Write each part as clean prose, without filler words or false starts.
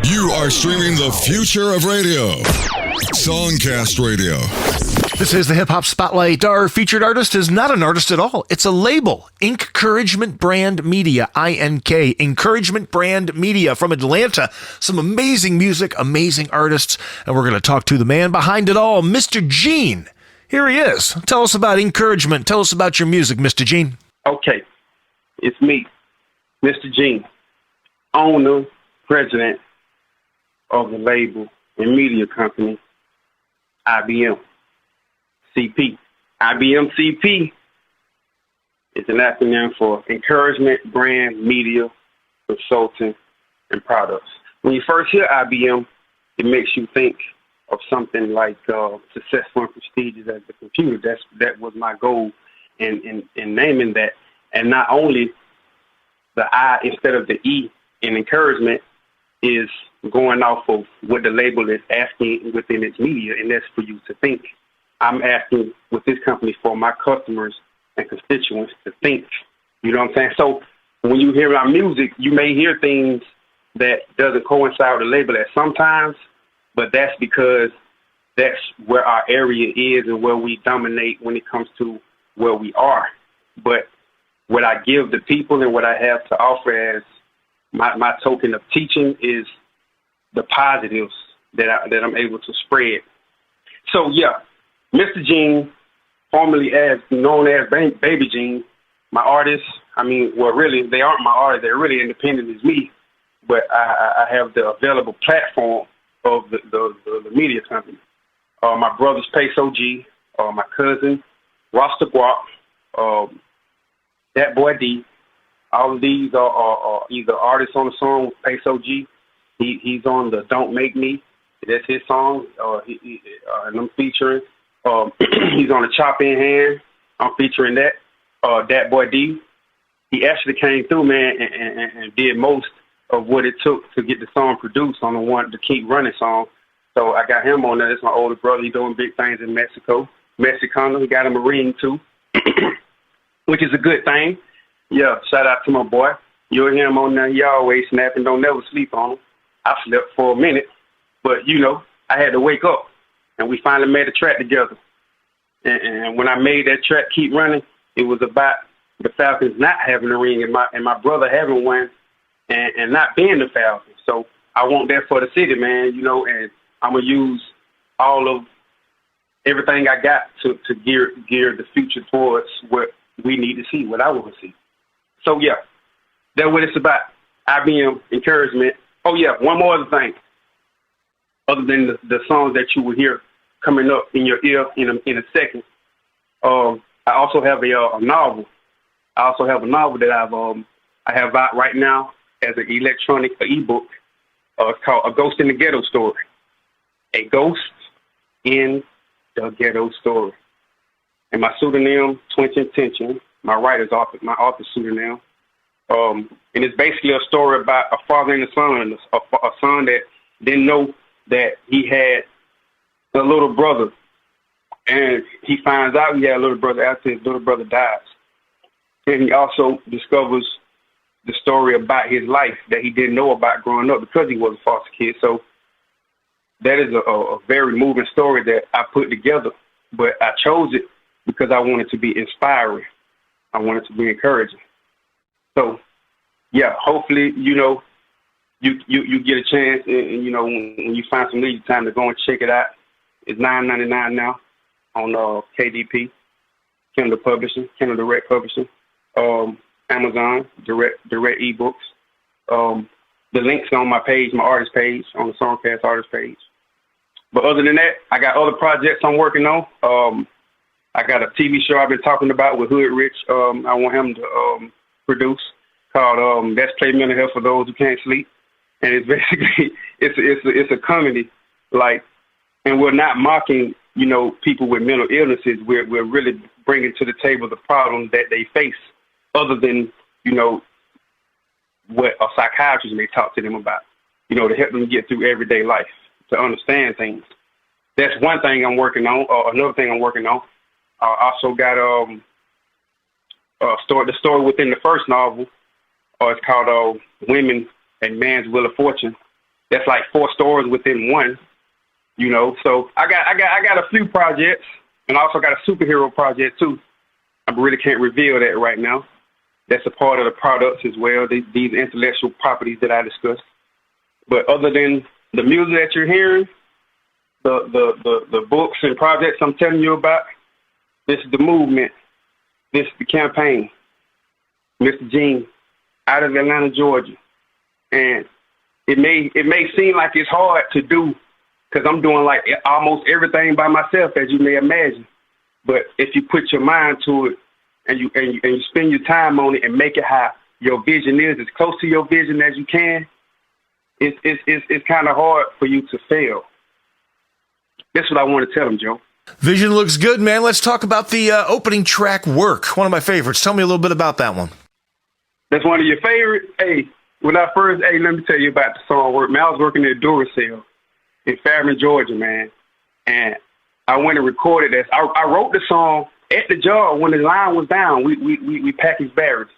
You are streaming the future of radio. SongCast Radio. This is the Hip Hop Spotlight. Our featured artist is not an artist at all. It's a label. Inkouragement Brand Media, I-N-K. Inkouragement Brand Media from Atlanta. Some amazing music, amazing artists. And we're going to talk to the man behind it all, Mr. Gene. Here he is. Tell us about Inkouragement. Tell us about your music, Mr. Gene. Okay. It's me, Mr. Gene, owner, president of the label and media company, IBM CP. IBM CP is an acronym for Inkouragement Brand Media Consulting and Products. When you first hear IBM, it makes you think of something like successful and prestigious as the computer. That was my goal in naming that. And not only the I instead of the E in encouragement is going off of what the label is asking within its media, and that's for you to think. I'm asking with this company for my customers and constituents to think. You know what I'm saying? So when you hear our music, you may hear things that doesn't coincide with the label at sometimes, but that's because that's where our area is and where we dominate when it comes to where we are. But what I give the people and what I have to offer as my token of teaching is the positives that I'm able to spread. So, yeah, Mr. Gene, formerly known as Baby Gene, my artists, really, they aren't my artists. They're really independent as me, but I have the available platform of the media company. My brother's Peso G, my cousin, Rasta Guap, that boy D. All of these are either artists on the song with Peso G. He's on the Don't Make Me. That's his song. And I'm featuring. He's on the Chop in Hand. I'm featuring that. That boy D. He actually came through, man, and did most of what it took to get the song produced on the one to Keep Running song. So I got him on there. That's my older brother. He's doing big things in Mexico. Mexicano. He got him a ring too, which is a good thing. Yeah, shout out to my boy. You'll hear him on there. He always snapping. Don't never sleep on him. I slept for a minute, but, I had to wake up, and we finally made a track together. And when I made that track, Keep Running, it was about the Falcons not having a ring and my brother having one and not being the Falcons. So I want that for the city, man, and I'm going to use all of everything I got to gear the future towards what we need to see, what I want to see. So, yeah, that's what it's about. IBM, encouragement. Oh, yeah, one more other thing. Other than the songs that you will hear coming up in your ear in a second, I also have a novel. I also have a novel that I have out right now as an electronic ebook. It's called A Ghost in the Ghetto Story. A Ghost in the Ghetto Story. And my pseudonym, Twinch Intention. My author pseudonym. And it's basically a story about a father and a son, a son that didn't know that he had a little brother. And he finds out he had a little brother after his little brother dies. And he also discovers the story about his life that he didn't know about growing up because he was a foster kid. So that is a very moving story that I put together. But I chose it because I wanted to be inspiring. I wanted to be encouraging. So, yeah, hopefully, you get a chance, and when you find some leisure time to go and check it out. It's $9.99 now on KDP, Kindle Publishing, Kindle Direct Publishing, Amazon, Direct Ebooks. The link's on my page, my artist page, on the SongCast artist page. But other than that, I got other projects I'm working on. I got a TV show I've been talking about with Hood Rich. I want him to produce called Let's Play Mental Health for Those Who Can't Sleep. And it's basically, it's a comedy, and we're not mocking, people with mental illnesses. We're really bringing to the table the problems that they face other than, what a psychiatrist may talk to them about, to help them get through everyday life, to understand things. That's one thing I'm working on. Another thing I'm working on. I also got the story within the first novel. It's called Women and Man's Wheel of Fortune. that's like 4 stories within one. So I got a few projects, and I also got a superhero project too. I really can't reveal that right now. That's a part of the products as well. These intellectual properties that I discussed. But other than the music that you're hearing, the books and projects I'm telling you about, this is the movement. This is the campaign. Mr. Gene, out of Atlanta, Georgia, and it may seem like it's hard to do, because I'm doing like almost everything by myself, as you may imagine. But if you put your mind to it and you spend your time on it and make it how your vision is, as close to your vision as you can, it's kind of hard for you to fail. That's what I want to tell them, Joe. Vision looks good, man. Let's talk about the opening track, Work. One of my favorites. Tell me a little bit about that one. That's one of your favorites? Hey, let me tell you about the song Work. Man, I was working at Duracell in Fairmont, Georgia, man. And I went and recorded this. I wrote the song at the job when the line was down. We packaged batteries.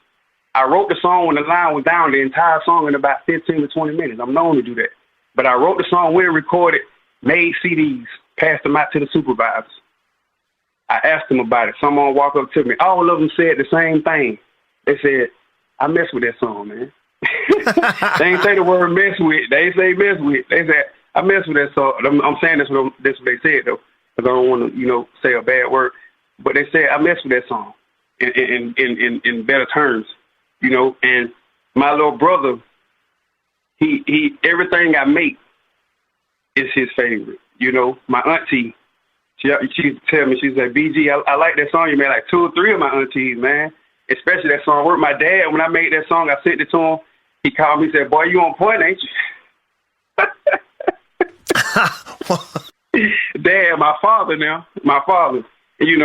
I wrote the song when the line was down, the entire song in about 15 to 20 minutes. I'm known to do that. But I wrote the song, went and recorded, made CDs, passed them out to the supervisors. I asked them about it. Someone walked up to me. All of them said the same thing. They said, I mess with that song, man. They ain't say the word mess with. They say mess with. They said, I mess with that song. I'm saying this what they said, though, because I don't want to, say a bad word. But they said, I mess with that song in better terms, And my little brother, he everything I make is his favorite. My auntie, she tell me, she said, BG, I like that song you made, like 2 or 3 of my aunties, man. Especially that song Work. My dad, when I made that song, I sent it to him. He called me and said, boy, you on point, ain't you? Dad, my father. He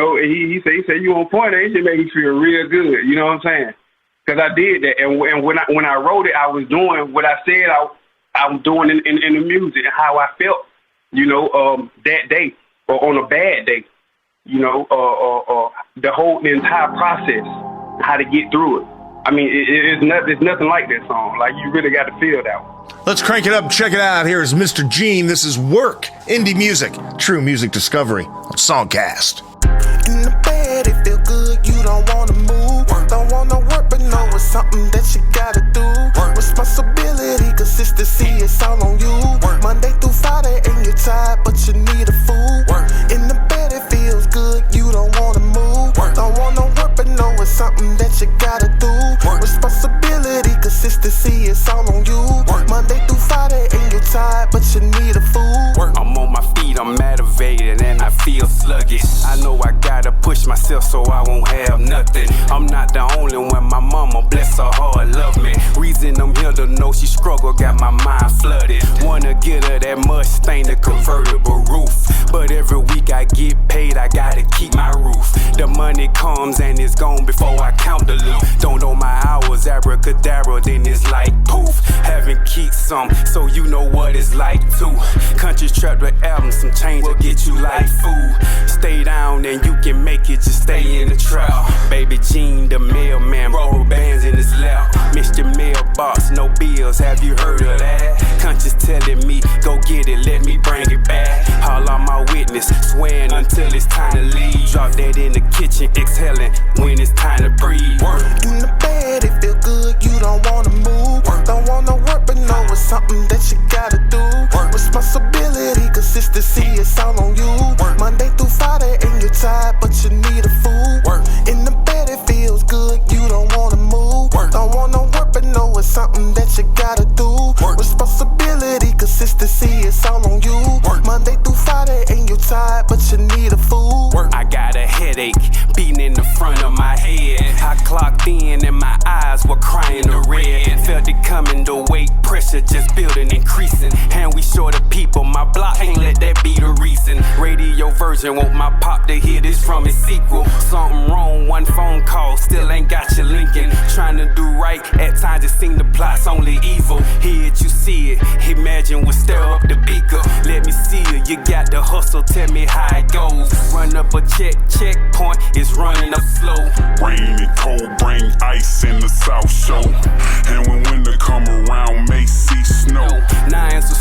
said, you on point, ain't you? It made me feel real good. You know what I'm saying? Because I did that. And when I wrote it, I was doing what I said I was doing in the music and how I felt, that day or on a bad day, the entire process, how to get through it. I mean, it's nothing like that song. Like, you really got to feel that one. Let's crank it up and check it out. Here is Mr. Gene. This is Work, indie music, true music discovery on SongCast. In the bed, it feel good, you don't want to move. Don't want to work, but know it's something that you got to do. Responsibility, consistency, it's all on you. Monday through Friday, and you're tired, but you need a food. In the bed, it feels good, you don't want to move. Don't want to work, but know it's something that you got to do. Responsibility, consistency, it's all on you. Monday through Friday, and you're tired, but you need a food. I'm on my feet, I'm motivated, and I feel sluggish. I know I gotta push myself so I won't have nothing. I'm not the only one, my mama, bless her heart, love me. Reason I'm here to know she struggle, got my mind flooded. Wanna get her that Mustang, the convertible roof. But every week I get paid, I gotta keep my roof. The money comes and it's gone before I count the loot. Don't know my hours, abracadabra, then it's like poof. Haven't keep some, so you know what it's like too. Country trap with albums, some change will get you like food. Stay down and you can make it, just stay in the trap. Baby Gene, the mailman, roll bands in his lap. Missed your mailbox, no bills, have you heard of that? Conscious telling me, go get it, let me bring it back. Haul on my witness, swearing until it's time to leave. Drop that in the kitchen, exhaling when it's time to breathe. In the bed, it feel good, you don't wanna move. Don't wanna work, but know it's something that you gotta do. Responsibility, consistency, it's all on you. Monday through Friday, and you're tired, but you need a food. In the bed, it feels good, you don't wanna move. Don't wanna work, but know it's something that you gotta do. Responsibility, consistency, it's all on you. Monday through Friday, and you're tired, but you need a food. I got a headache, beating in the front of my head. I clocked in and my eyes were crying the red. Felt it coming, the weight pressure just building, increasing. And we short of people, my block can't let that be the reason. Radio version, want my pop to hear this from his sequel. Something wrong, one phone call, still ain't got you linking. Trying to do right, at times it seem the plot's only evil. Hear it, you see it, imagine we'll stir up the beaker. Let me see it, you got the hustle, tell me how it goes. Run up a checkpoint, it's running up slow. Rain and cold, bring ice in the South Show. And when winter come around, may see snow. Now answer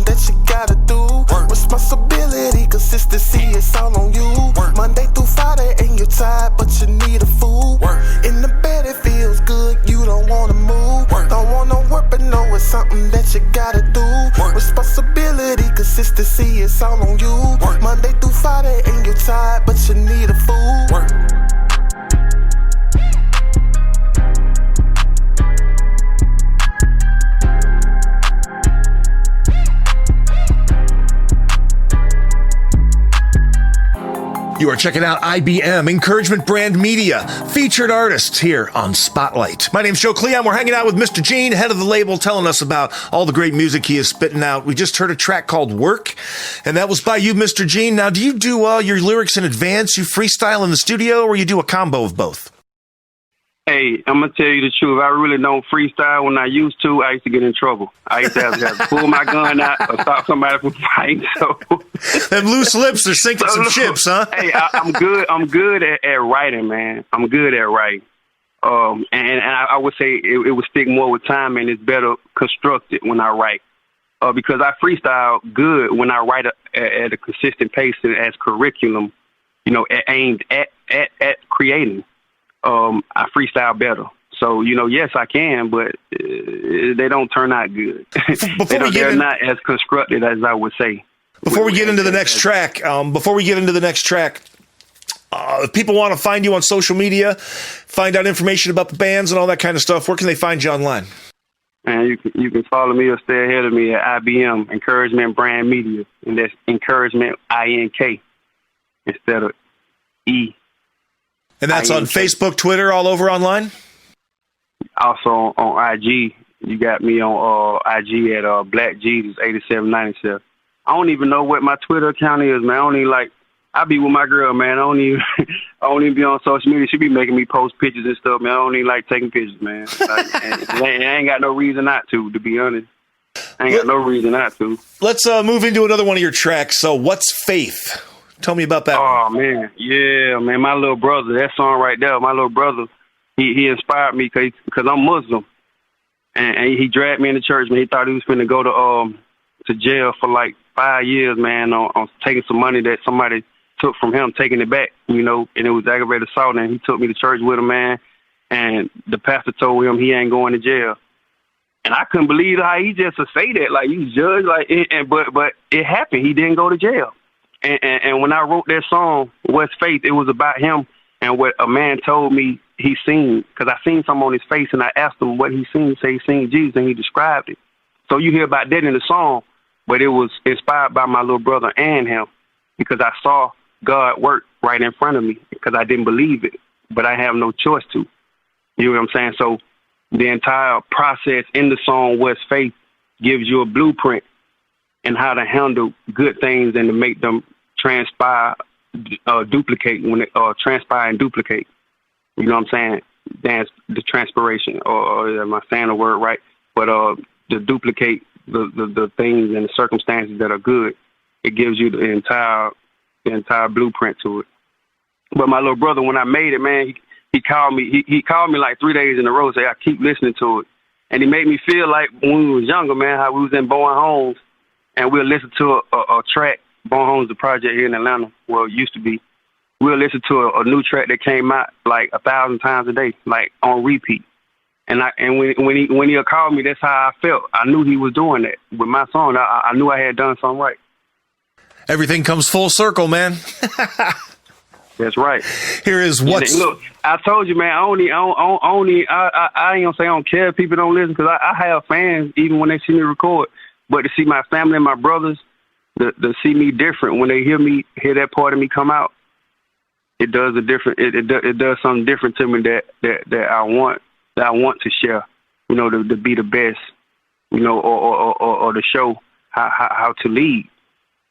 that you gotta do. Responsibility, consistency, it's all on you. Monday through Friday and you're tired, but you need a food. In the bed it feels good, you don't wanna move. Don't wanna work, but know it's something that you gotta do. Responsibility, consistency, it's all on you. Monday through Friday and you're tired, but you need a food. You are checking out IBM, Inkouragement Brand Media, featured artists here on Spotlight. My name's Joe Cleon. We're hanging out with Mr. Gene, head of the label, telling us about all the great music he is spitting out. We just heard a track called Work, and that was by you, Mr. Gene. Now, do you do your lyrics in advance? You freestyle in the studio, or you do a combo of both? Hey, I'm going to tell you the truth. I really don't freestyle. When I used to get in trouble. I used to have to pull my gun out or stop somebody from fighting. So them loose lips are sinking some ships, huh? Hey, I'm good at writing, man. I'm good at writing. And I would say it would stick more with time, and it's better constructed when I write. Because I freestyle good when I write at a consistent pace and as curriculum, aimed at creating. I freestyle better. So, yes, I can, but they don't turn out good. They're not as constructed as I would say. Before we get into the next track, if people want to find you on social media, find out information about the bands and all that kind of stuff, where can they find you online? And you can follow me or stay ahead of me at IBM, Inkouragement Brand Media, and that's Inkouragement, INK, instead of E. And that's on Facebook, Twitter, all over online? Also on IG. You got me on IG at Black Jesus 8797. I don't even know what my Twitter account is, man. I be with my girl, man. I don't even be on social media. She be making me post pictures and stuff, man. I don't even like taking pictures, man. I ain't got no reason not to be honest. I ain't got no reason not to. Let's move into another one of your tracks. So, What's Faith? Tell me about that. Oh, man. Yeah, man. My little brother, that song right there, my little brother, he inspired me because I'm Muslim. And he dragged me into church, man. He thought he was going to go to jail for like 5 years, man, on taking some money that somebody took from him, taking it back, and it was aggravated assault. And he took me to church with him, man. And the pastor told him he ain't going to jail. And I couldn't believe how he just would say that. Like, you judge, but it happened. He didn't go to jail. And when I wrote that song, What's Faith, it was about him and what a man told me he seen. Because I seen something on his face, and I asked him what he seen. He said he seen Jesus, and he described it. So you hear about that in the song, but it was inspired by my little brother and him, because I saw God work right in front of me, because I didn't believe it, but I have no choice to. You know what I'm saying? So the entire process in the song, What's Faith, gives you a blueprint and how to handle good things and to make them transpire, duplicate when it transpire and duplicate. You know what I'm saying? That's the transpiration, or am I saying the word right? But to duplicate the things and the circumstances that are good, it gives you the entire blueprint to it. But my little brother, when I made it, man, he called me. He called me like 3 days in a row. Say I keep listening to it, and he made me feel like when we was younger, man, how we was in Bowen Homes. And we'll listen to a track. Bowen Homes, the project here in Atlanta, well, it used to be. We'll listen to a new track that came out like 1,000 times a day, like on repeat. And when he called me, that's how I felt. I knew he was doing that with my song. I knew I had done something right. Everything comes full circle, man. That's right. Here is what's. Look, I told you, man. I ain't gonna say I don't care if people don't listen, because I have fans even when they see me record. But to see my family and my brothers, to see me different when they hear that part of me come out, it does it does something different to me that I want to share, to be the best, or to show how to lead.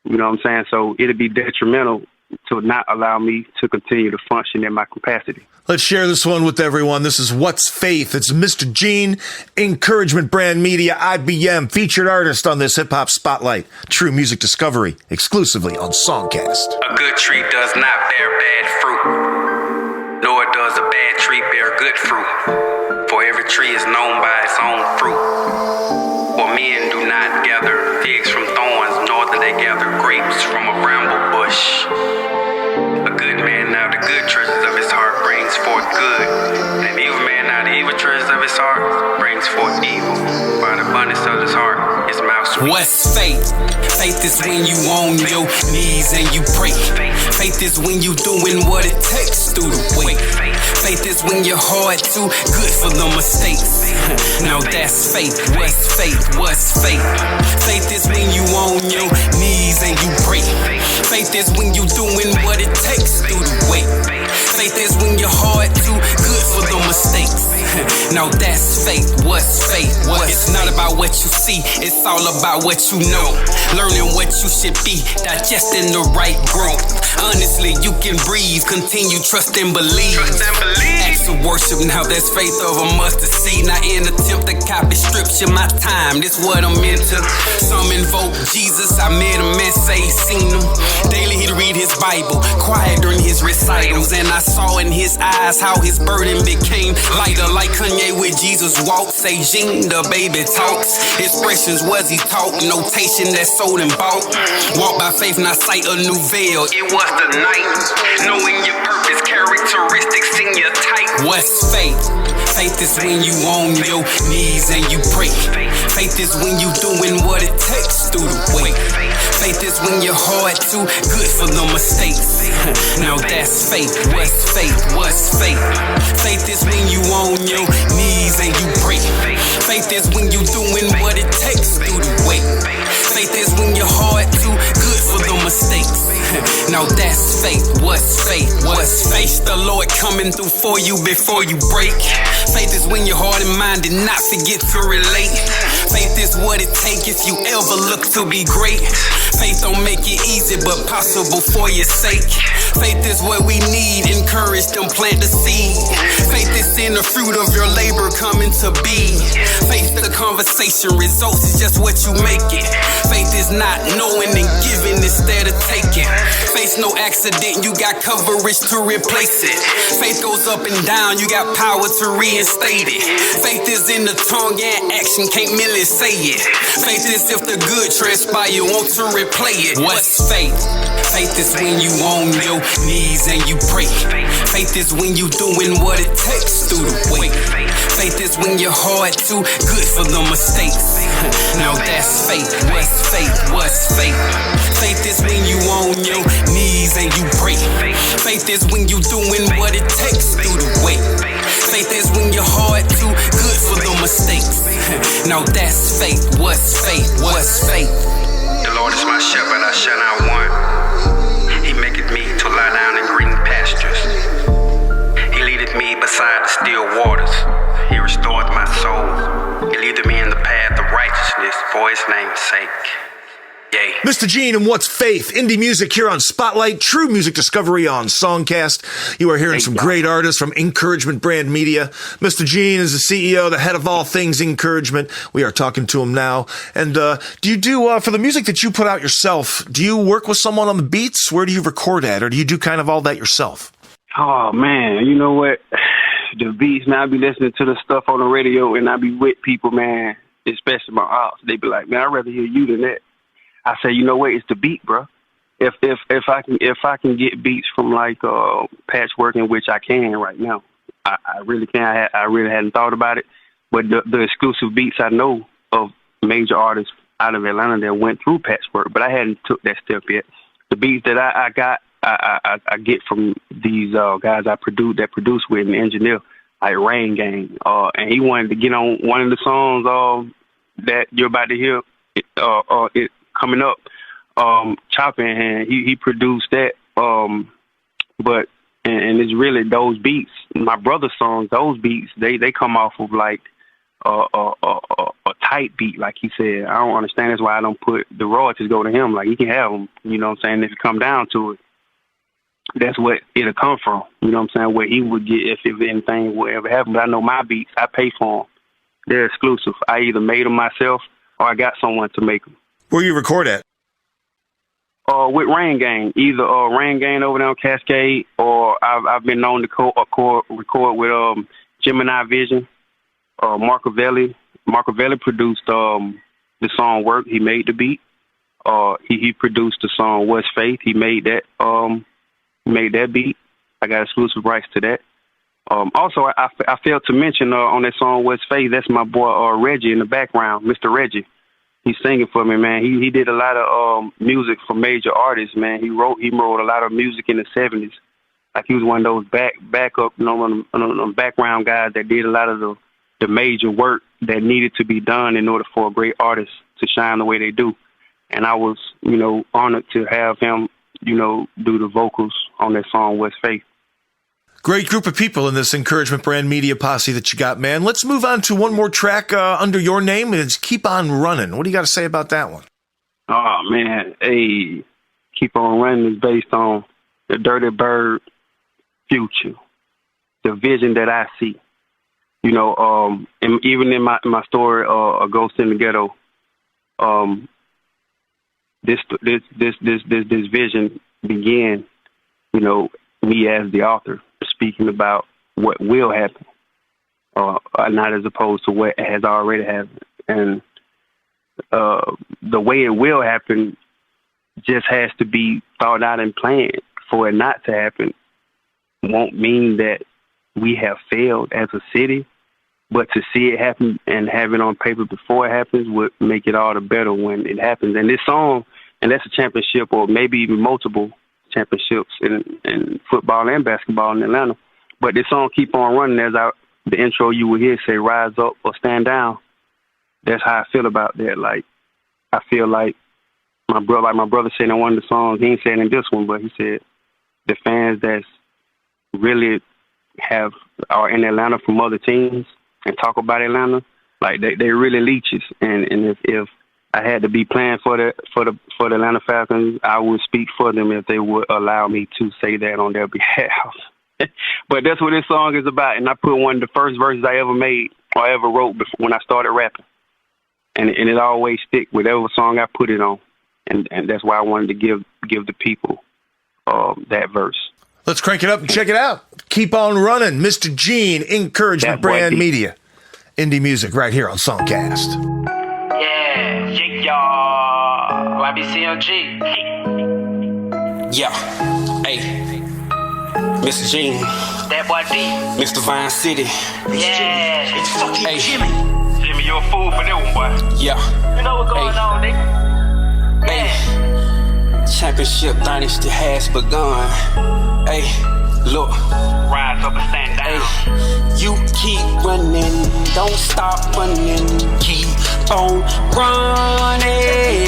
You know what I'm saying? So it'd be detrimental to not allow me to continue to function in my capacity. Let's share this one with everyone. This is What's Faith. It's Mr. Gene, Inkouragement Brand Media, IBM, featured artist on this hip-hop spotlight. True music discovery, exclusively on SongCast. A good tree does not bear bad fruit, nor does a bad tree bear good fruit. For every tree is known by its own fruit. What Men do not gather figs from thorns, nor do they gather grapes from a bramble bush. A good man out of the good treasures of his heart brings forth good, and an evil man out of the evil treasures of his heart brings forth evil. By the abundance of his heart, his mouth speaks. What's faith? Faith is when you on your knees and you pray. Faith is when you doing what it takes through the way. Faith is when your heart too good for the mistakes. Now that's faith. What's faith? What's faith? Faith is when you on your knees and you pray. Faith is when you doing what it takes through the way. Faith is when your heart too good for the mistakes. Now that's faith. What's faith? It's not about what you see, it's all about what you know. Learning what you should be, digesting the right growth. Honestly, you can breathe, continue, trust and believe. Acts of worship, now that's faith of a mustard seed. Not in attempt to copy scripture, my time, this what I'm into. Some invoke Jesus, I met him and say he seen him. Daily he'd read his Bible, quiet during his recitals. And I saw in his eyes how his burden became lighter. Like Kanye with Jesus walk, say Jean, the baby talks. Expressions was he taught, notation that's sold and bought. Walk by faith, not sight, a new veil. It was the night, knowing your purpose, characteristics in your type. What's faith? Faith is when you on your knees and you pray. Faith is when you doing what it takes through the way. Faith is when your heart too good for the mistakes. Now that's faith. What's faith? What's faith? Faith is when you on your knees and you pray. Faith is when you doing what it takes through the way. Faith is when your heart too good for the mistakes. Now that's faith. What's faith? What's faith? The Lord coming through for you before you break. Faith is when your heart and mind did not forget to relate. Faith is what it takes if you ever look to be great. Faith don't make it easy, but possible for your sake. Faith is what we need, encourage them, plant the seed. Faith is in the fruit of your labor coming to be. Faith the conversation, results is just what you make it. Faith is not knowing and giving instead of taking. Faith no accident, you got coverage to replace it. Faith goes up and down, you got power to reinstate it. Faith is in the tongue and action, can't merely say it. Faith is if the good transpire, you want to replay it. What's faith? Faith is when you on your knees and you pray. Faith is when you doing what it takes through the way. Faith is when your heart too good for the mistakes. Now that's faith. What's faith? What's faith? Faith is when you on your knees and you pray. Faith is when you doing what it takes through the way. Faith is when your heart too good for the mistakes. Now that's faith. What's faith? What's faith? The Lord is my shepherd, I shall not want. He maketh me to lie down in green pastures. He leadeth me beside the still waters. He restoreth my soul. He leadeth me in the path of righteousness for his name's sake. Yay. Mr. Gene and What's Faith? Indie music here on Spotlight, true music discovery on SongCast. You are hearing some great artists from Inkouragement Brand Media. Mr. Gene is the CEO, the head of all things Inkouragement. We are talking to him now. And do you do, for the music that you put out yourself, do you work with someone on the beats? Where do you record at? Or do you do kind of all that yourself? Oh, man, you know what? The beats, man, I be listening to the stuff on the radio, and I be with people, man, especially my ops. They be like, man, I'd rather hear you than that. I say, you know what? It's the beat, bro. If I can get beats from like Patchwork, in which I can right now, I really can. I really hadn't thought about it, but the exclusive beats I know of major artists out of Atlanta that went through Patchwork, but I hadn't took that step yet. The beats that I got, I get from these guys I produce with and engineer, like Rain Gang, and he wanted to get on one of the songs that you're about to hear. It coming up, Chopping Hand, he produced that, but it's really those beats. My brother's songs, those beats, they come off of like a tight beat, like he said. I don't understand. That's why I don't put the royalties go to him. Like he can have them, you know what I'm saying? If it come down to it, that's what it'll come from. You know what I'm saying? Where he would get if anything would ever happen. But I know my beats, I pay for them. They're exclusive. I either made them myself or I got someone to make them. Where you record at? With Rain Gang, either Rain Gang over there on Cascade, or I've been known to record with Gemini Vision, Marcavelli. Marcavelli produced the song work. He made the beat. He produced the song What's Faith. He made that beat. I got exclusive rights to that. Also, I failed to mention on that song What's Faith, that's my boy Reggie in the background, Mr. Reggie. He's singing for me, man. He did a lot of music for major artists, man. He wrote a lot of music in the 70s. Like, he was one of those backup, background guys that did a lot of the major work that needed to be done in order for a great artist to shine the way they do. And I was, honored to have him, do the vocals on that song What's Faith. Great group of people in this Inkouragement Brand Media posse that you got, man. Let's move on to one more track under your name, and it's Keep On Running. What do you got to say about that one? Oh, man. Hey, Keep On Running is based on the Dirty Bird future, the vision that I see. And even in my story, A Ghost in the Ghetto, this vision began, me as the author, speaking about what will happen, not as opposed to what has already happened. And the way it will happen just has to be thought out and planned. For it not to happen won't mean that we have failed as a city, but to see it happen and have it on paper before it happens would make it all the better when it happens. And this song, and that's a championship or maybe even multiple championships in football and basketball in Atlanta. But this song Keep On Running, as the intro you will hear say rise up or stand down. That's how I feel about that. Like, I feel like my brother said in one of the songs, he ain't said in this one, but he said the fans that's really are in Atlanta from other teams and talk about Atlanta, like they really leeches. And if I had to be playing for the Atlanta Falcons, I would speak for them if they would allow me to say that on their behalf. But that's what this song is about. And I put one of the first verses I ever made or ever wrote before, when I started rapping. And it always stick with whatever song I put it on. And that's why I wanted to give the people that verse. Let's crank it up and check it out. Keep On Running, Mr. Gene, Inkouragement Brand Media. Indie music right here on SongCast. Yeah, y'all. YBCLG. Yeah, hey, Mr. Gene. That boy D. Mr. Vine City. Yeah. It's fucking Hey. Jimmy, you a fool for that one, boy. Yeah. You know what's going on, nigga? Hey, championship dynasty has begun. Hey, look. Rise up and stand down. Hey, you keep running, don't stop running. Keep on running,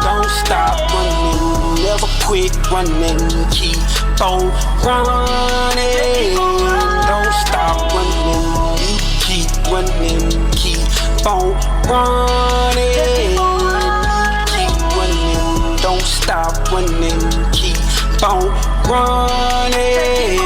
don't stop running. Never quit running. Keep on running, don't stop running. You keep running, keep on running. Don't stop running, keep on running.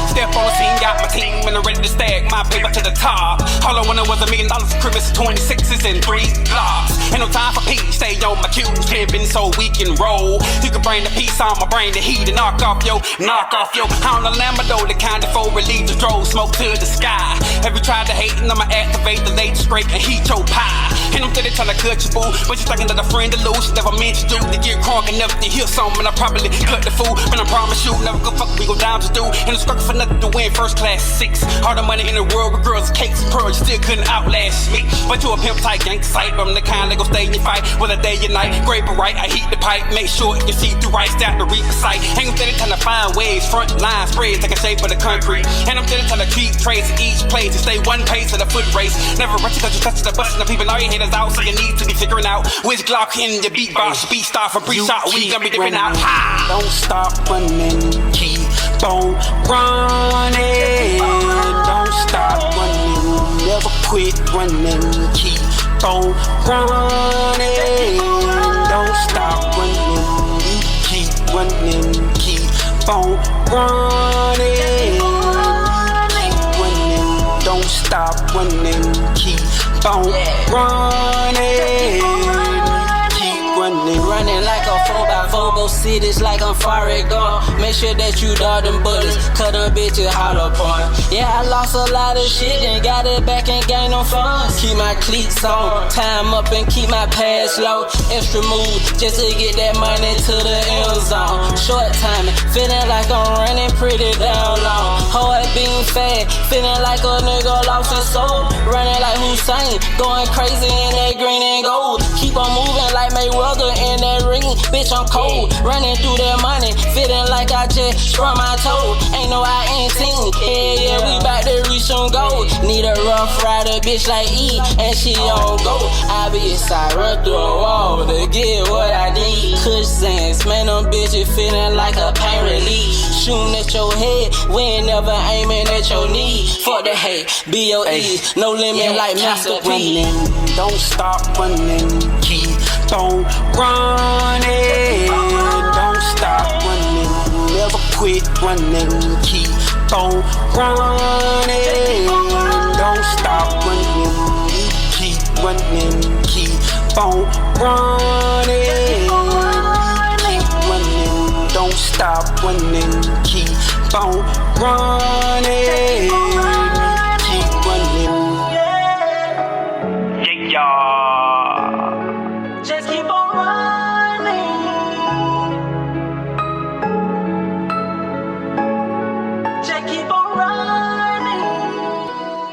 Step on the scene, got my team, and I'm ready to stack my paper to the top. All I wanted was $1 million for Christmas, 26s and 3 blocks. Ain't no time for peace, stay on my cues, pimping so we can roll. You can bring the peace on my brain, the heat, and knock off yo. On the Lambo, the kind of foe relieve the drove, smoke to the sky. Every try to hate, and I'ma activate the late straight and heat your pie. And I'm steady trying to cut your boo, but you thinking that a friend to lose, never meant you do. To get crunk enough to hear something, I probably cut the fool. But I promise you, never go fuck, we go down to do. And it's struggle for nothing to win first class 6. All the money in the world with girls, cakes, and pearls, you still couldn't outlast me. But you a pimp type gang sight, but I'm the kind that go stay in your fight, whether day or night. Grape or right, I heat the pipe, make sure it can see through right, start to reap the sight. And I'm steady trying to find ways, front line spreads like a shape of the concrete. And I'm steady trying to treat trades at each place and stay one pace of the foot race. Never rush cause you touch the bus and the people, all your haters out, so you need to be figuring out which Glock in the beatbox, beat star from pre-shot, we gonna be dipping out. Don't stop running, keep on running. Don't stop running, never quit running, keep on running. Don't stop running, you keep running, keep on running. Keep running, don't stop running, keep on running. Keep running, Running like a 4x4, go cities like I'm Forrest Gump. Make sure that you dodge them bullets, cut them bitches hollow point. Yeah, I lost a lot of shit and got it back and gained them funds. Keep my cleats on, time up and keep my pass low. Extra move just to get that money to the end zone. Short timing, feeling like I'm running pretty down long. Hard being fat, feeling like a nigga lost his soul. Running like Hussein, going crazy in that green and gold. Keep on moving like Mayweather in that ring. Bitch, I'm cold, running through that money, feeling like I just sprung my toe. Ain't no I ain't seen. Yeah, we bout to reach some gold. Need a rough rider, bitch like E, and she on go. I be inside, run through a wall to get what I need. Kush Zans, man, them bitches feeling like a pain relief. Shooting at your head, we ain't never aiming at your knee. Fuck the hate, B.O.E. No limit like Master P. Don't stop running, keep on running. Don't stop running, never quit running, keep on running. Don't stop running, keep running, keep on running. Keep running, don't stop running, keep on running. Keep running. Yeah. Just keep on running. Just keep on running.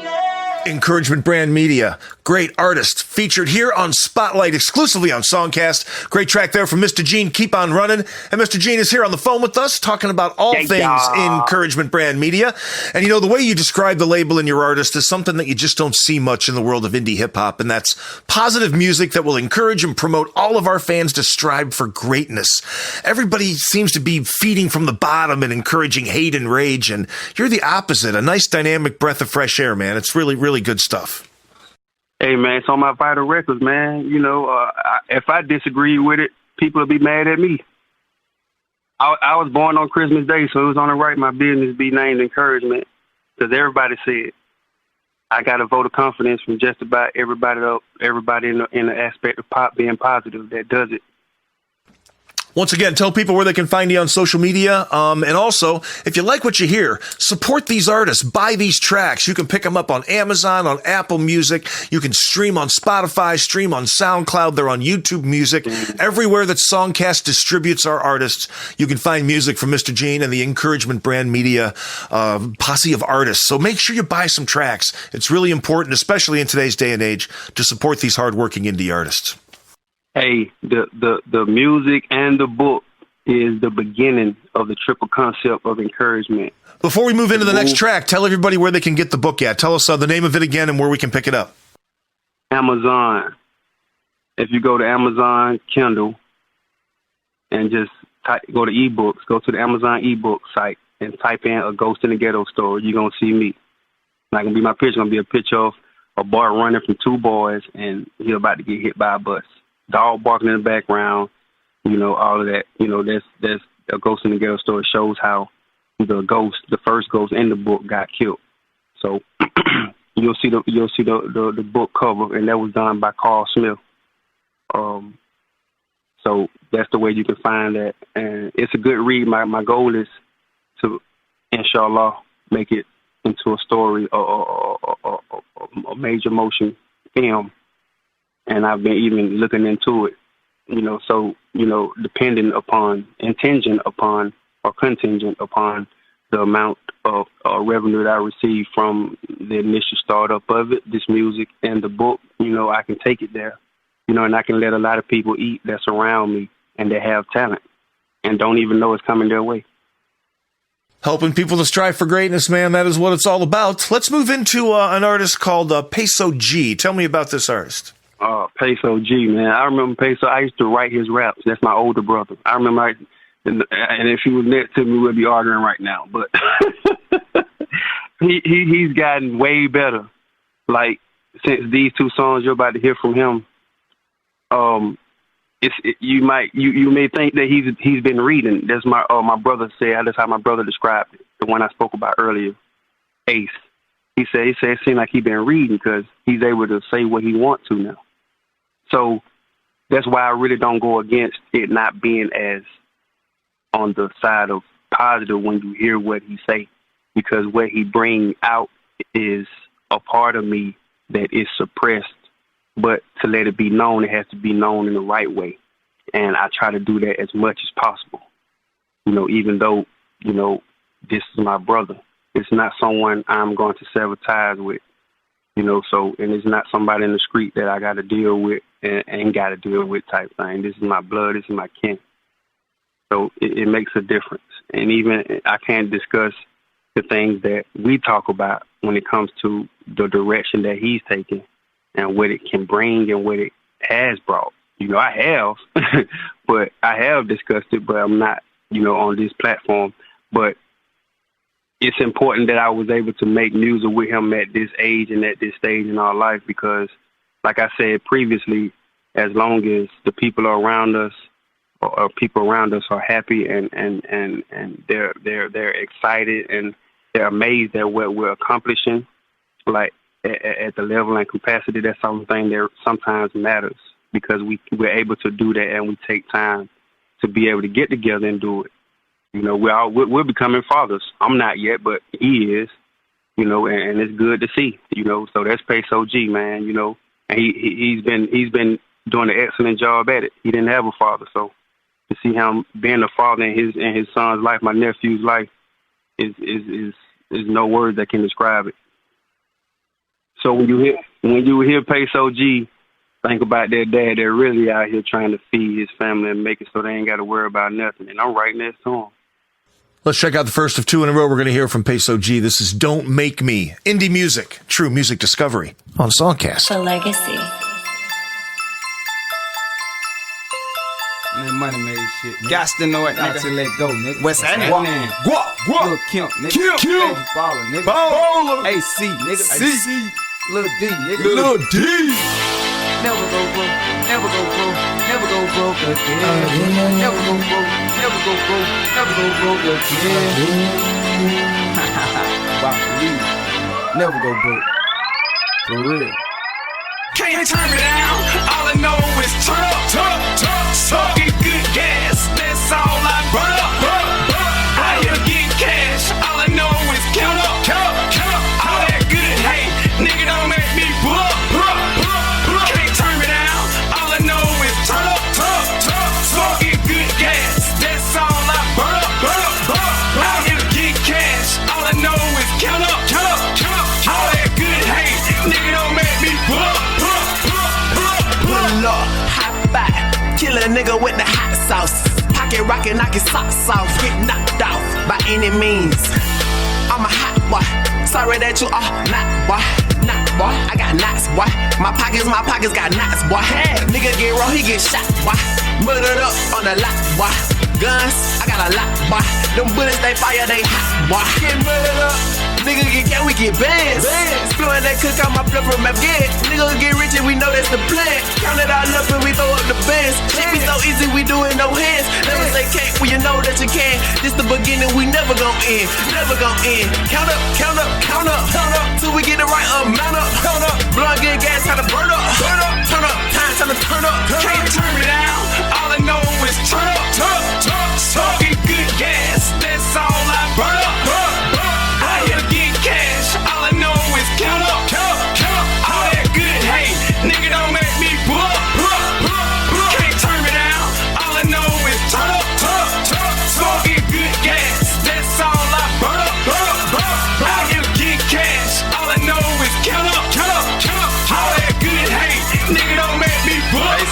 Yeah. Inkouragement Brand Media. Great artist featured here on Spotlight, exclusively on SongCast. Great track there from Mr. Gene, Keep On Running. And Mr. Gene is here on the phone with us, talking about all things Inkouragement Brand Media. And you know, the way you describe the label and your artist is something that you just don't see much in the world of indie hip-hop, and that's positive music that will encourage and promote all of our fans to strive for greatness. Everybody seems to be feeding from the bottom and encouraging hate and rage, and you're the opposite. A nice dynamic breath of fresh air, man. It's really, really good stuff. Hey, man, it's on my Vital Records, man. You know, if I disagree with it, people will be mad at me. I was born on Christmas Day, so it was only right my business be named Inkouragement, because everybody said I got a vote of confidence from just about everybody in the aspect of pop being positive that does it. Once again, tell people where they can find you on social media. And also, if you like what you hear, support these artists. Buy these tracks. You can pick them up on Amazon, on Apple Music. You can stream on Spotify, stream on SoundCloud. They're on YouTube Music. Everywhere that SongCast distributes our artists, you can find music from Mr. Gene and the Inkouragement Brand Media posse of artists. So make sure you buy some tracks. It's really important, especially in today's day and age, to support these hardworking indie artists. Hey, the music and the book is the beginning of the triple concept of encouragement. Before we move into the next track, tell everybody where they can get the book at. Tell us the name of it again and where we can pick it up. Amazon. If you go to Amazon Kindle and just go to ebooks, go to the Amazon ebook site and type in A Ghost in the Ghetto Story, you're going to see me. Not going to be my picture. It's going to be a picture of a boy running from two boys and he's about to get hit by a bus. Dog barking in the background, you know, all of that. You know, there's A Ghost in the Ghetto Story shows how the first ghost in the book got killed. So you'll see the book cover, and that was done by Carl Smith. So that's the way you can find that, and it's a good read. My goal is to, inshallah, make it into a story, a major motion film. And I've been even looking into it, you know, so, you know, contingent upon the amount of revenue that I receive from the initial startup of it, this music and the book, you know, I can take it there, you know, and I can let a lot of people eat that's around me and that have talent and don't even know it's coming their way. Helping people to strive for greatness, man. That is what it's all about. Let's move into an artist called Peso G. Tell me about this artist. Peso G, man. I remember Peso. I used to write his raps. That's my older brother. I remember, and if he was next to me, we'd be arguing right now. But he's gotten way better. Like, since these two songs you're about to hear from him, you may think that he's been reading. That's my brother said. That's how my brother described it. The one I spoke about earlier, Ace. He said it seemed like he's been reading because he's able to say what he wants to now. So that's why I really don't go against it not being as on the side of positive when you hear what he say, because what he bring out is a part of me that is suppressed. But to let it be known, it has to be known in the right way. And I try to do that as much as possible. You know, even though, you know, this is my brother. It's not someone I'm going to sever ties with. You know, so, and it's not somebody in the street that I got to deal with and got to deal with type thing. This is my blood. This is my kin. So it makes a difference. And even I can't discuss the things that we talk about when it comes to the direction that he's taking and what it can bring and what it has brought. You know, I have, but I have discussed it, but I'm not, you know, on this platform. But it's important that I was able to make music with him at this age and at this stage in our life, because, like I said previously, as long as the people around us or people around us are happy and they're excited and they're amazed at what we're accomplishing, like at the level and capacity, that's something that sometimes matters, because we're able to do that and we take time to be able to get together and do it. You know, we're becoming fathers. I'm not yet, but he is, you know, and it's good to see, you know. So that's Peso G, man, you know. And he's been doing an excellent job at it. He didn't have a father, so to see him being a father in his son's life, my nephew's life, is no words that can describe it. So when you hear Peso G, think about their dad. They're really out here trying to feed his family and make it so they ain't got to worry about nothing. And I'm right next to him. Let's check out the first of two in a row we're going to hear from Peso G. This is Don't Make Me. Indie music, true music discovery on SongCast. The legacy. Man, money made shit. Got to know it, nigga. To let go, nigga. What's that? Guap. Lil' Kemp, nigga. Kemp. Baller, nigga. Baller. AC, nigga. C. Lil' D, nigga. Lil' D. Never go broke. Never go broke. Never go broke again. Never go broke. Never go broke. Never go broke again. About to leave. Never go broke. For real. Can't turn me down. All I know is turn up. Smoking good gas. That's all I burn up. I here get cash. All I know is count up. All that good hate. Nigga don't make me pull up. Can't turn me down. All I know is turn up. Smoking good gas. That's all I burn up. I here get cash. All I know is count up. All that good hate. Nigga don't make me pull up. Pull up, hot back, kill a nigga with the hot sauce. Pocket rockin', knock his socks off. Get knocked off by any means. I'm a hot boy. Sorry that you are not boy. Not boy. I got knots, boy. My pockets got knots, boy. Hey, nigga get raw, he get shot, boy. Murdered up on the lot, boy. Guns, I got a lot, boy. Them bullets they fire, they hot, boy. Get murdered up. Nigga get cat, we get bands. Blowing that cook out my blood from Afghan. Nigga get rich and we know that's the plan. Count it all up and we throw up the bands. Shit be so easy, we do it no hands. Never say can't when you know that you can. This the beginning, we never gon' end. Never gon' end. Count up. Till we get the right amount up. Blood get gas, time to burn up. Turn up. Time to turn up. Can't turn me down. All I know is turn up. Smoking good gas. That's all I burn up. I here get cash. All I know is count up. All that good hate. Nigga don't make me pull up. Can't turn me down. All I know is turn up. Smoking good gas. That's all I burn up. I here get cash. All I know is count up. All that good hate. Nigga don't make me pull up.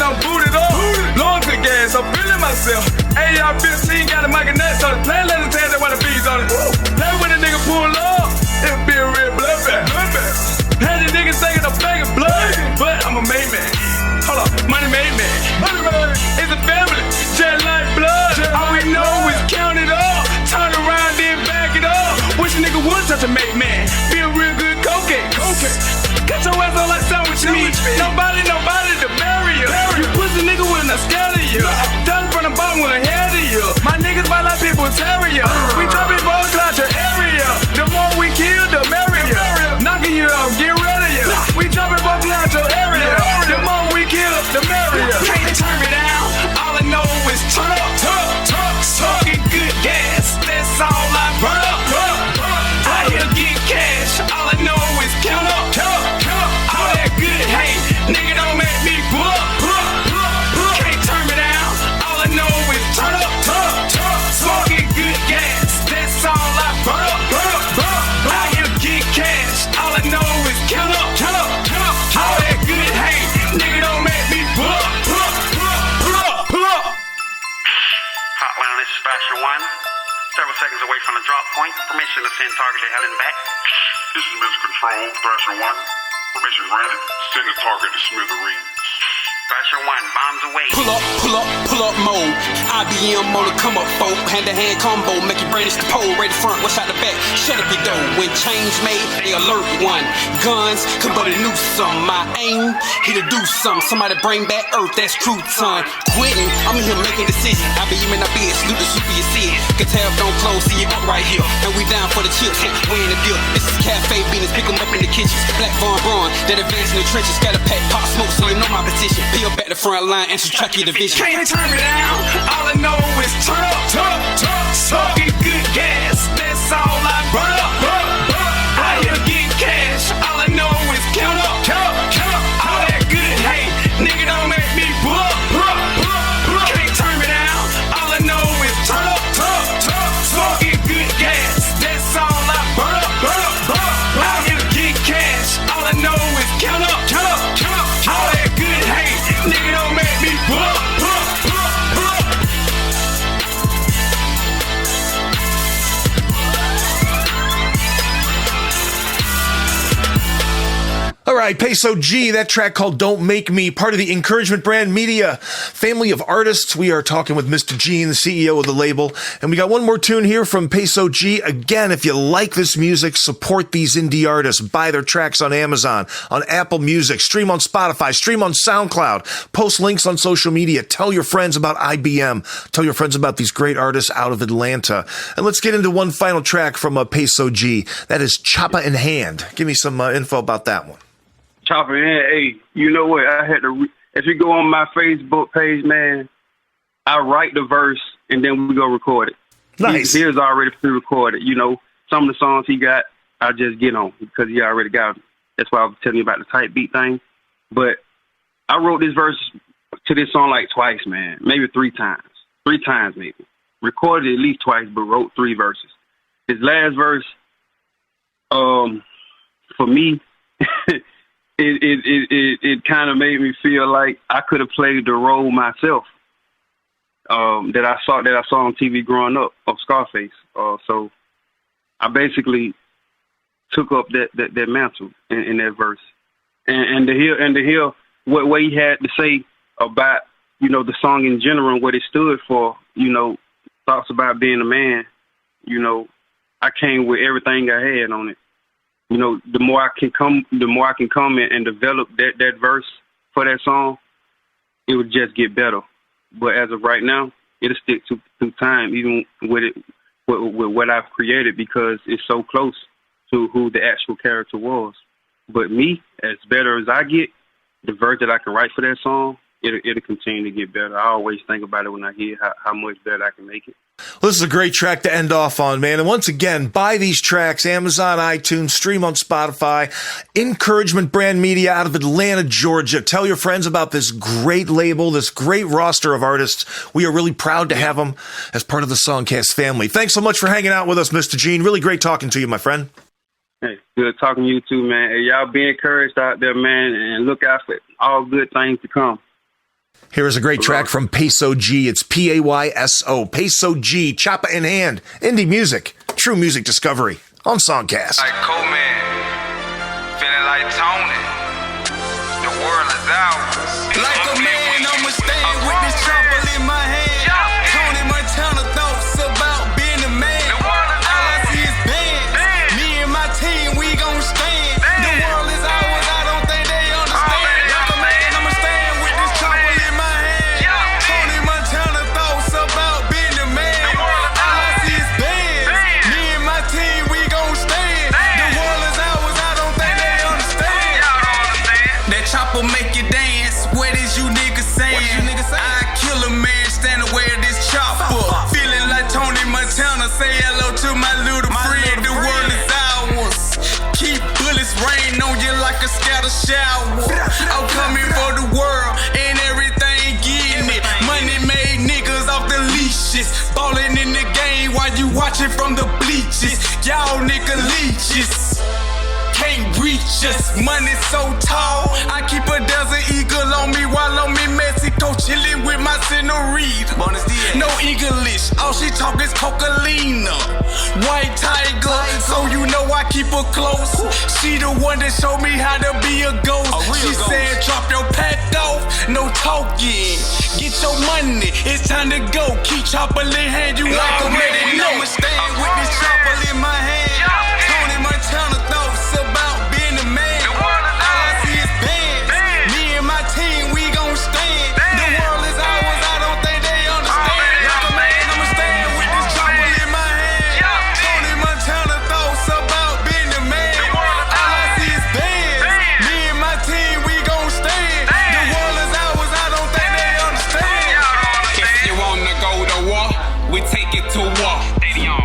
I'm booted up. Blowing the gas, I'm feeling myself. AR-15 got a mic and nuts on it. Play let us have that while the bees on it. Play when a nigga pull up, it'll be a real bloodbath. Had these niggas thinking I'm begging blood, but I'm a made man. Hold up, money made man. It's a family, just like blood. All we know is count it up, turn around then back it up. Wish a nigga would touch a made man. Be a real good cocaine. Cut your ass on like sandwich meat. Nobody to bury you. You pussy nigga with a scale of you. Done from the bottom with a head of you. My niggas fight like people terrier. We dropping balls out your area. The more we kill, the merrier. Knocking you off, get rid of you. We dropping balls out your area. The more we kill, the merrier. Can't turn me down. All I know is Thrasher 1, several seconds away from the drop point. Permission to send target to hell and back. This is Mission Control, Thrasher 1. Permission granted. Send the target to Smithereens. Thrasher 1, bombs away. Pull up mode. IBM on the come up, folk. Hand to hand combo, make you brandish the pole. Right in front, watch out the back. Shut up your door. When change made, they alert one. Guns, come but a new some. My aim, here to do something. Somebody bring back Earth, that's crouton. Quitting, I'm in here making decisions. IBM and I be salute the super you see it. Can tell don't close, see it up right here. And we down for the chips, we in the deal. This is cafe business, pick them up in the kitchens. Black Von Braun, that advance in the trenches. Got a pack, pop smoke, so you know my position. Peel back the front line and subtract your division. Can't turn me down, all I know is turn up, smoking good gas, that's all I burn up. I here get cash, all I know is count up, all that good hate, nigga don't make me pull up. Can't turn me down, all I know is turn up, smoking good gas, that's all I burn up. I here get cash, all I know is count up, all that good hate, nigga don't make me pull up. All right, Peso G, that track called Don't Make Me, part of the Inkouragement Brand Media family of artists. We are talking with Mr. Gene, the CEO of the label. And we got one more tune here from Peso G. Again, if you like this music, support these indie artists. Buy their tracks on Amazon, on Apple Music, stream on Spotify, stream on SoundCloud, post links on social media. Tell your friends about IBM. Tell your friends about these great artists out of Atlanta. And let's get into one final track from Peso G. That is Choppa in Hand. Give me some info about that one. Chopper, hey, you know what? I had to. If you go on my Facebook page, man, I write the verse and then we go record it. Nice. Here's already pre-recorded. You know, some of the songs he got, I just get on because he already got them. That's why I was telling you about the type beat thing. But I wrote this verse to this song like twice, man, maybe 3 times. 3 times maybe. Recorded it at least twice, but wrote 3 verses. His last verse, for me. It kind of made me feel like I could have played the role myself that I saw on TV growing up of Scarface. So I basically took up that mantle in that verse, and to hear what he had to say about the song in general and what it stood for. Thoughts about being a man. I came with everything I had on it. The more I can come and develop that verse for that song, it would just get better. But as of right now, it'll stick through time, even with what I've created, because it's so close to who the actual character was. But me, as better as I get, the verse that I can write for that song, it'll continue to get better. I always think about it when I hear how much better I can make it. Well, this is a great track to end off on, man. And once again, buy these tracks, Amazon, iTunes, stream on Spotify. Inkouragement Brand Media out of Atlanta, Georgia. Tell your friends about this great label, this great roster of artists. We are really proud to have them as part of the SongCast family. Thanks so much for hanging out with us, Mr. Gene. Really great talking to you, my friend. Hey, good talking to you too, man. Hey, y'all be encouraged out there, man, and look out for all good things to come. Here is a great track from Peso G. It's Payso. Peso G, Choppa in Hand. Indie music, true music discovery on SongCast. Like Coleman, feeling like Tony. The world is ours. Like a man, I'ma stand with this chopper in my hand. Tony Montana thoughts about being a man. All I see is bands. Me and my team, we gon' stand. The world is ours. I don't think they understand. Like a man, I'ma stand with this chopper in my hand. Tony Montana thoughts about being a man. All I see is bands. Me and my team, we gon' stand. The world is ours. I don't think they understand. That chopper make you dance. What is you niggas saying? I kill a man standing where this chopper. Feeling like Tony Montana. Say hello to my little friend. The world is ours. Keep bullets rain on you like a scatter shower. I'm coming for the world and everything getting it. Money made niggas off the leashes. Ballin' in the game while you watching from the bleachers. Y'all nigga leeches. Can't reach us, money so tall. I keep a desert eagle on me while on me Mexico. Mexico, chillin' with my senorita. No English, all she talk is Coca-Lina. White tiger, so you know I keep her close. She the one that showed me how to be a ghost. She said, drop your pack off, no talking. Get your money, it's time to go. Keep chopper in hand, you already know. I'ma stand with this chopper in my hand. Tony Montana thoughts about being a man. All I see is bands. Me and my team, we gon' stand. The world is ours, I don't think they understand. Like a man, I'ma stand with this chopper in my hand. Tony Montana thoughts about being a man. All I see is bands. Me and my team, we gon' stand. The world is ours, I don't think they understand. If you wanna go to war, we take it to war.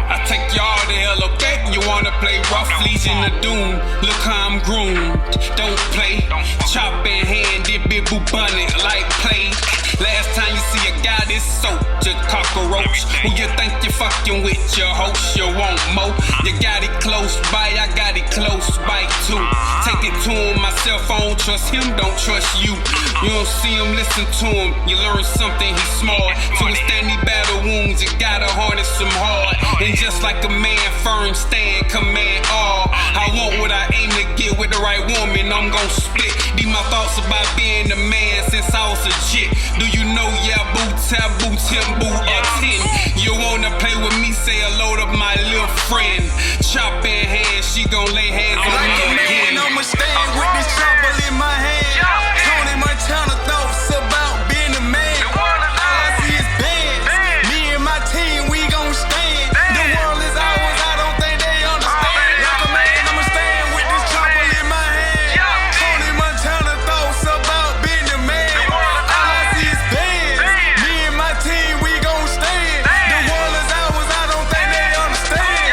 I take y'all the hell up back. You wanna play rough, Legion of Doom. Look how I'm groomed. Don't play. Chop in hand, did big boo bunny like play. Last time you see a guy this soldier cockroach. Who you think you fucking with? Your host, you want more. You got it close by, I got it close by too. Take it to him myself, I don't trust him, don't trust you. You don't see him, listen to him. You learn something, he's smart. To withstand these battle wounds, you gotta harness him hard. And just like a man, firm stand, command all. I want what I aim to get with the right woman, I'm gon' split. These my thoughts about being a man since I was a chick. Do you know, yeah, boo, taboo, boo, or 10. You wanna play with me, say hello to my little friend. Chop in hand, she gon' lay hands on me again. I'ma stand with this chopper in my hand. Tony Montana thoughts about being a man. All I see is bands. Me and my team, we gon' stand. The world is ours, I don't think they understand. Like a man, I'ma stand with this chopper in my hand. Tony Montana thoughts about being a man. All I see is bands. Me and my team, we gon' stand. The world is ours, I don't think they understand.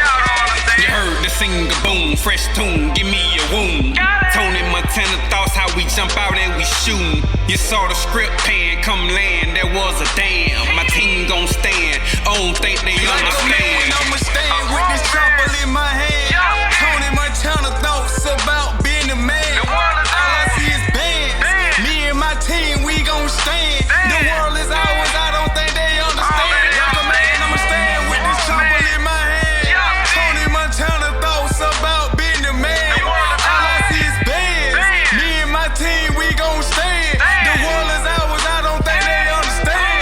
You heard the singer boom, fresh tune, give me a wound. Tony Montana thoughts how we jump out and we shoot. You saw the script pan come land, there was a damn. My team gon' stand, I don't think they understand. I'ma stand with this chopper in my hand. Tony Montana thoughts about being a man. All I see is bands. Me and my team, we gon' stand. The world is ours, I don't think they understand. Like a man, I'ma stand with this chopper in my hand. Tony Montana thoughts about being a man. All I see is bands. Me and my team, we gon' stand. The world is ours, I don't think they understand.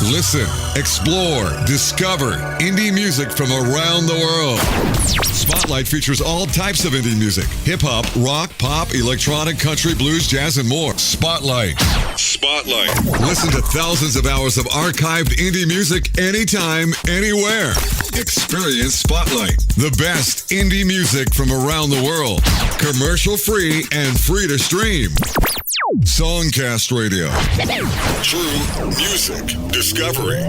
Listen, explore, discover indie music from around the world. Spotlight features all types of indie music: hip-hop, rock, pop, electronic, country, blues, jazz, and more. Spotlight. Listen to thousands of hours of archived indie music anytime, anywhere. Experience Spotlight, the best indie music from around the world. Commercial-free and free to stream. SongCast Radio. True music discovery.